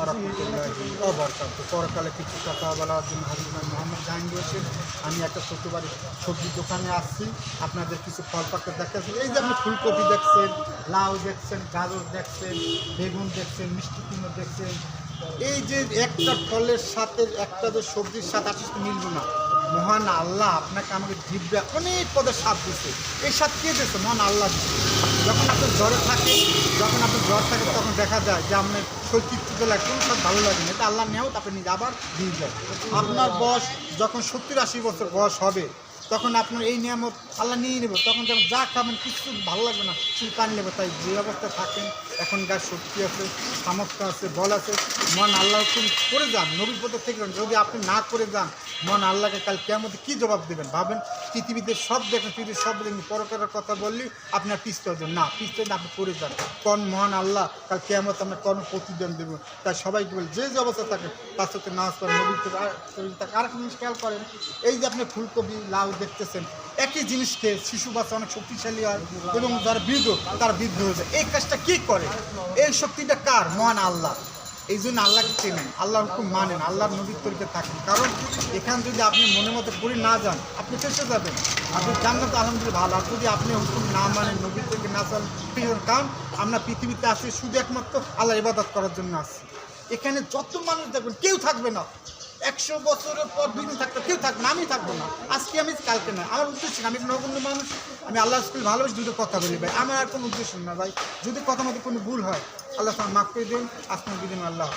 রাহমাতুল্লাহি ওয়া বারাকাতুহু। পরকালে কিছু কথা বলার জন্য হাজরত মোহাম্মদ জাহাঙ্গীর হোসেন। আমি একটা ছোট্ট বাড়ি সবজির দোকানে আসছি, আপনাদের কিছু ফল পাকড় দেখাচ্ছি। এই যে আপনি ফুলকপি দেখছেন, লাউ দেখছেন, গাজর দেখছেন, বেগুন দেখছেন, মিষ্টি কুমড়ো দেখছেন। এই যে একটা ফলের সাথে একটা যে সবজির সাথে আসলে মিলবে না। মহান আল্লাহ আপনাকে আমাকে জিভটা অনেক পদের স্বাদ দিচ্ছে। এই স্বাদ কে দিচ্ছে? মহান আল্লাহ দিচ্ছে। যখন আপনার জ্বরে থাকে, তখন দেখা যায় যে আপনার শৈতৃত্ব লাগে, কোনো স্বাদ ভালো লাগে না। এটা আল্লাহ নেও, তারপরে নিজে আবার দিয়ে যায়। আপনার বয়স যখন 70-80 বছর বয়স হবে, তখন আপনার এই নিয়ামত আল্লাহ নিয়ে নেবে। তখন যখন যা খাবেন কিছু ভালো লাগবে না, শুধু টান নেবে। তাই যে অবস্থায় থাকেন, এখন গাছ শক্তি আছে, সামর্থ্য আছে, বল আছে, মন আল্লাহ তুমি করে যান, নবীর পথে থেকে যান। যদি আপনি না করে যান, মন আল্লাহকে কাল কিয়ামতে কী জবাব দেবেন ভাবেন। পৃথিবীতে সব দেখেন, পৃথিবীর সব দেখেন, পরকারের কথা বললে আপনার পিছতে হবেন না, পিছতে আপনি করে যান। কোন মহান আল্লাহ কাল কিয়ামতে আপনার কর্ম প্রতিদান দেবেন। তাই সবাইকে বলি, যে যে অবস্থা থাকে তার সাথে নাচ করেন, নবীর থাকে। আরেকটা জিনিস খেয়াল করেন, এই যে আপনি ফুলকপি লাউ দেখতেছেন, একই জিনিসকে শিশু বাচ্চা অনেক শক্তিশালী হয় এবং যারা বৃদ্ধ তারা বৃদ্ধ হয়ে যায়। এই কাজটা কী করে? এই শক্তিটা কার? মহান আল্লাহ। এই জন্য আল্লাহকে চেনেন, আল্লাহর হুকুম মানেন, আল্লাহর নবীর তরিকায় থাকেন। কারণ এখান যদি আপনি মনের মতো পড়ে না যান, আপনি ফেসে যাবেন। আপনি জান্নাত আলহামদুলিল্লাহ ভালো। আর যদি আপনি হুকুম না মানেন, নবীর তরিকে না চলেন, কারণ আমরা পৃথিবীতে আসি শুধু একমাত্র আল্লাহর ইবাদত করার জন্য আসছি। এখানে যত মানুষ দেখবেন কেউ থাকবে না। 100 বছরের পর 2 দিন থাকবে, কেউ থাকবে না, আমি থাকবো না। আজকে আমি, কালকে না। আমার উদ্দেশ্য না, আমি নগণ্য মানুষ, আমি আল্লাহ স্কুল ভালোবাসি, দুটো কথা বলি ভাই। আমার আর কোনো উদ্দেশ্য না ভাই। যদি কথা মতো কোনো ভুল হয়, আল্লাহ মাফ করে দিন। আসমান দিন আল্লাহ।